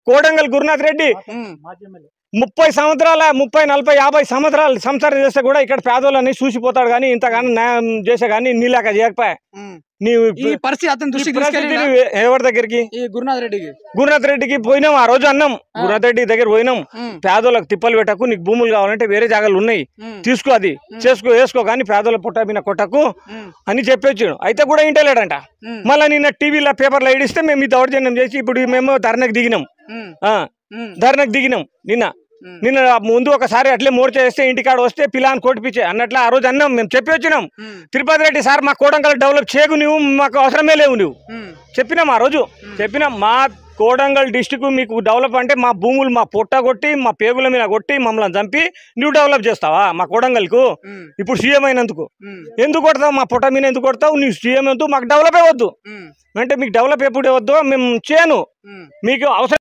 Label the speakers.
Speaker 1: కోడంగల్ గురునాథ్ రెడ్డి 30 సంవత్సరాల 30, 40, 50 సంవత్సరాలు సంసారం చేస్తే కూడా ఇక్కడ పేదోళ్ళని చూసిపోతాడు కానీ ఇంతగానో న్యాయం చేసే కానీ నీలాక చేయకపోయా ఎవరి దగ్గరికి గురునాథ్ రెడ్డికి పోయినాం ఆ రోజు అన్నాం గురునాథ్ రెడ్డి దగ్గర పోయినాం పేదోళ్ళకి తిప్పలు పెట్టకు నీకు భూములు కావాలంటే వేరే జాగాలు ఉన్నాయి తీసుకో అది వేసుకో కానీ పేదోళ్ళ పుట్ట మీద కొట్టకు అని చెప్పొచ్చాడు అయితే కూడా ఇంటలేడంట మళ్ళీ నిన్న టీవీలో పేపర్లో ఇడిస్తే మేము ఈ దౌర్జన్యం చేసి ఇప్పుడు మేము ధర్నాకు దిగినాం నిన్న ముందు ఒకసారి అట్లే మోర్చ చేస్తే ఇంటికాడ వస్తే పిల్లని కొట్టిపించే అన్నట్లు ఆ రోజు అన్నాం మేము చెప్పి వచ్చినాం తిరుపతి రెడ్డి సార్ మా కోడంగల్ డెవలప్ చేయకు నువ్వు మాకు అవసరమే లేవు నువ్వు చెప్పినాం ఆ రోజు చెప్పినాం మా కోడంగల్ డిస్టిక్ మీకు డెవలప్ అంటే మా భూములు మా పొట్ట కొట్టి మా పేగుల మీద కొట్టి మమ్మల్ని చంపి నువ్వు డెవలప్ చేస్తావా మా కోడంగల్కు ఇప్పుడు సీఎం అయినందుకు ఎందుకు కొడతావు మా పొట్ట మీద ఎందుకు కొడతావు నువ్వు సీఎం ఎందుకు మాకు డెవలప్ అవ్వద్దు అంటే మీకు డెవలప్ ఎప్పుడు వద్దు మేము చేయను మీకు అవసరం